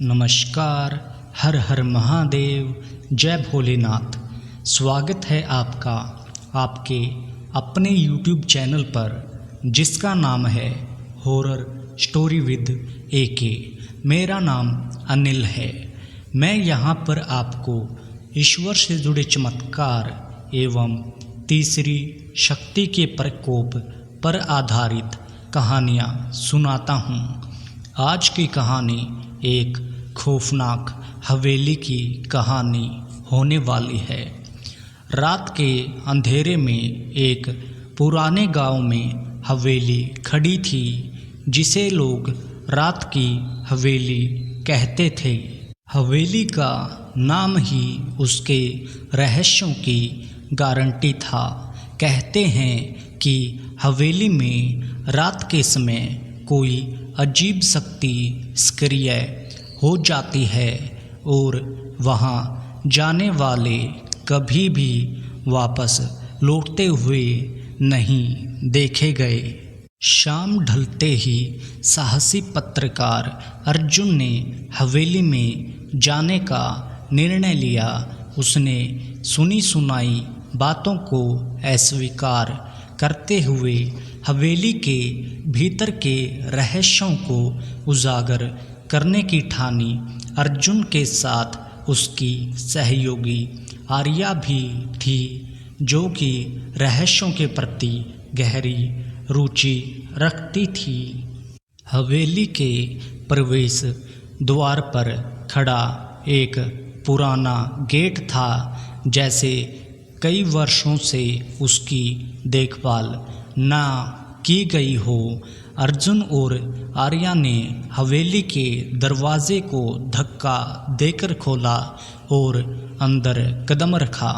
नमस्कार। हर हर महादेव। जय भोलेनाथ। स्वागत है आपका आपके अपने YouTube चैनल पर जिसका नाम है हॉरर स्टोरी विद AK। मेरा नाम अनिल है। मैं यहाँ पर आपको ईश्वर से जुड़े चमत्कार एवं तीसरी शक्ति के प्रकोप पर आधारित कहानियाँ सुनाता हूँ। आज की कहानी एक खौफनाक हवेली की कहानी होने वाली है। रात के अंधेरे में एक पुराने गांव में हवेली खड़ी थी जिसे लोग रात की हवेली कहते थे। हवेली का नाम ही उसके रहस्यों की गारंटी था। कहते हैं कि हवेली में रात के समय कोई अजीब शक्ति सक्रिय हो जाती है और वहाँ जाने वाले कभी भी वापस लौटते हुए नहीं देखे गए। शाम ढलते ही साहसी पत्रकार अर्जुन ने हवेली में जाने का निर्णय लिया। उसने सुनी सुनाई बातों को अस्वीकार करते हुए हवेली के भीतर के रहस्यों को उजागर करने की ठानी। अर्जुन के साथ उसकी सहयोगी आर्या भी थी जो कि रहस्यों के प्रति गहरी रुचि रखती थी। हवेली के प्रवेश द्वार पर खड़ा एक पुराना गेट था। जैसे कई वर्षों से उसकी देखभाल ना की गई हो। अर्जुन और आर्या ने हवेली के दरवाजे को धक्का देकर खोला और अंदर कदम रखा।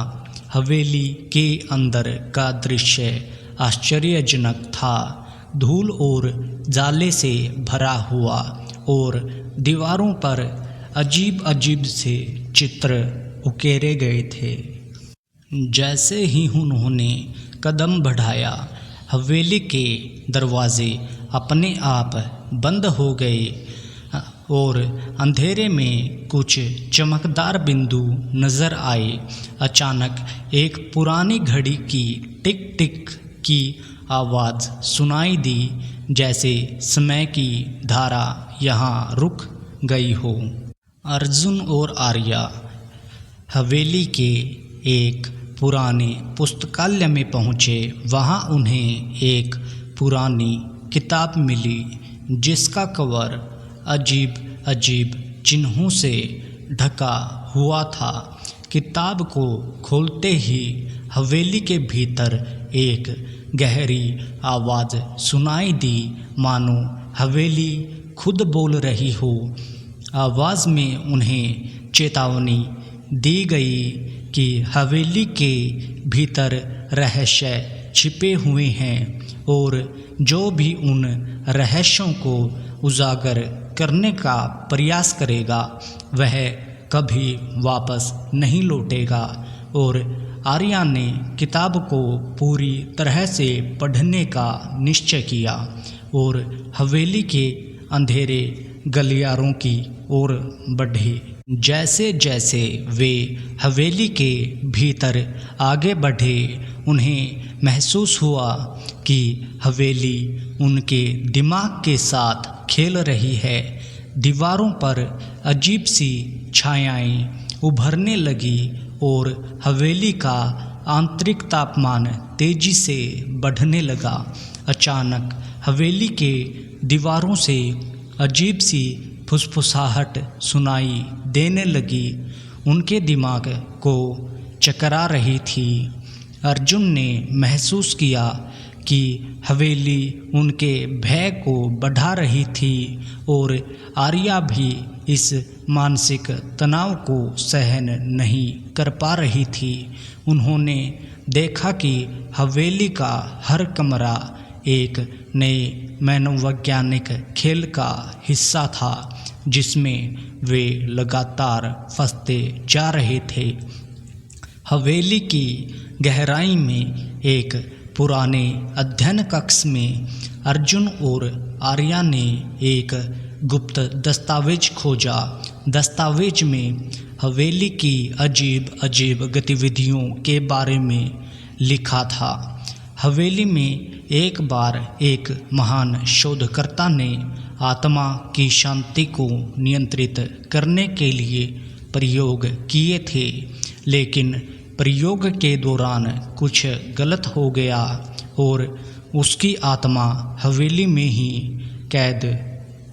हवेली के अंदर का दृश्य आश्चर्यजनक था। धूल और जाले से भरा हुआ और दीवारों पर अजीब अजीब से चित्र उकेरे गए थे। जैसे ही उन्होंने कदम बढ़ाया हवेली के दरवाजे अपने आप बंद हो गए और अंधेरे में कुछ चमकदार बिंदु नजर आए। अचानक एक पुरानी घड़ी की टिक टिक की आवाज़ सुनाई दी, जैसे समय की धारा यहाँ रुक गई हो। अर्जुन और आर्या हवेली के एक पुराने पुस्तकालय में पहुँचे। वहाँ उन्हें एक पुरानी किताब मिली जिसका कवर अजीब अजीब चिन्हों से ढका हुआ था। किताब को खोलते ही हवेली के भीतर एक गहरी आवाज़ सुनाई दी, मानो हवेली खुद बोल रही हो। आवाज़ में उन्हें चेतावनी दी गई कि हवेली के भीतर रहस्य छिपे हुए हैं और जो भी उन रहस्यों को उजागर करने का प्रयास करेगा वह कभी वापस नहीं लौटेगा। और आर्या ने किताब को पूरी तरह से पढ़ने का निश्चय किया और हवेली के अंधेरे गलियारों की ओर बढ़े। जैसे जैसे वे हवेली के भीतर आगे बढ़े उन्हें महसूस हुआ कि हवेली उनके दिमाग के साथ खेल रही है। दीवारों पर अजीब सी छायाएं उभरने लगी और हवेली का आंतरिक तापमान तेजी से बढ़ने लगा। अचानक हवेली के दीवारों से अजीब सी फुसफुसाहट सुनाई देने लगी। उनके दिमाग को चकरा रही थी। अर्जुन ने महसूस किया कि हवेली उनके भय को बढ़ा रही थी और आर्या भी इस मानसिक तनाव को सहन नहीं कर पा रही थी। उन्होंने देखा कि हवेली का हर कमरा एक नए मनोवैज्ञानिक खेल का हिस्सा था जिसमें वे लगातार फंसते जा रहे थे। हवेली की गहराई में एक पुराने अध्ययन कक्ष में अर्जुन और आर्या ने एक गुप्त दस्तावेज खोजा दस्तावेज में हवेली की अजीब अजीब गतिविधियों के बारे में लिखा था। हवेली में एक बार एक महान शोधकर्ता ने आत्मा की शांति को नियंत्रित करने के लिए प्रयोग किए थे, लेकिन प्रयोग के दौरान कुछ गलत हो गया और उसकी आत्मा हवेली में ही कैद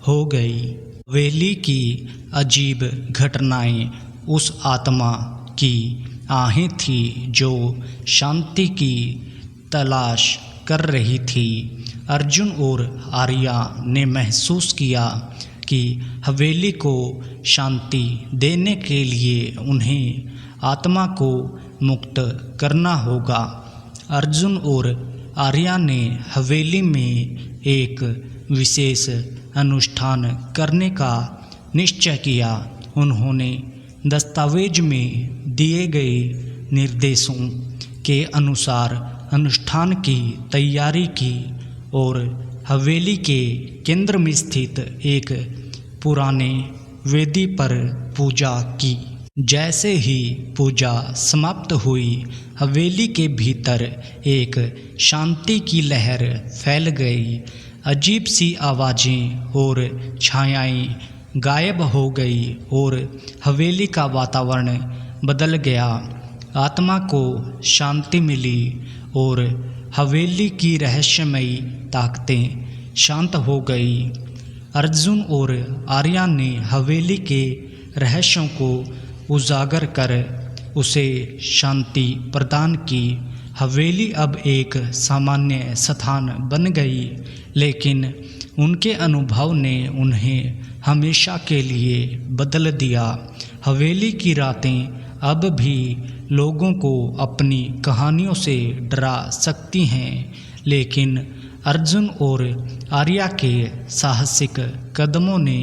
हो गई। हवेली की अजीब घटनाएं उस आत्मा की आहें थी जो शांति की तलाश कर रही थी। अर्जुन और आर्या ने महसूस किया कि हवेली को शांति देने के लिए उन्हें आत्मा को मुक्त करना होगा। अर्जुन और आर्या ने हवेली में एक विशेष अनुष्ठान करने का निश्चय किया। उन्होंने दस्तावेज में दिए गए निर्देशों के अनुसार अनुष्ठान की तैयारी की और हवेली के केंद्र में स्थित एक पुराने वेदी पर पूजा की। जैसे ही पूजा समाप्त हुई, हवेली के भीतर एक शांति की लहर फैल गई। अजीब सी आवाज़ें और छायाएं गायब हो गई और हवेली का वातावरण बदल गया। आत्मा को शांति मिली और हवेली की रहस्यमयी ताकतें शांत हो गई। अर्जुन और आर्या ने हवेली के रहस्यों को उजागर कर उसे शांति प्रदान की। हवेली अब एक सामान्य स्थान बन गई, लेकिन उनके अनुभव ने उन्हें हमेशा के लिए बदल दिया। हवेली की रातें अब भी लोगों को अपनी कहानियों से डरा सकती हैं, लेकिन अर्जुन और आर्या के साहसिक कदमों ने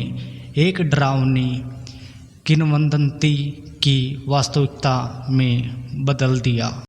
एक डरावनी किंवदंती की वास्तविकता में बदल दिया।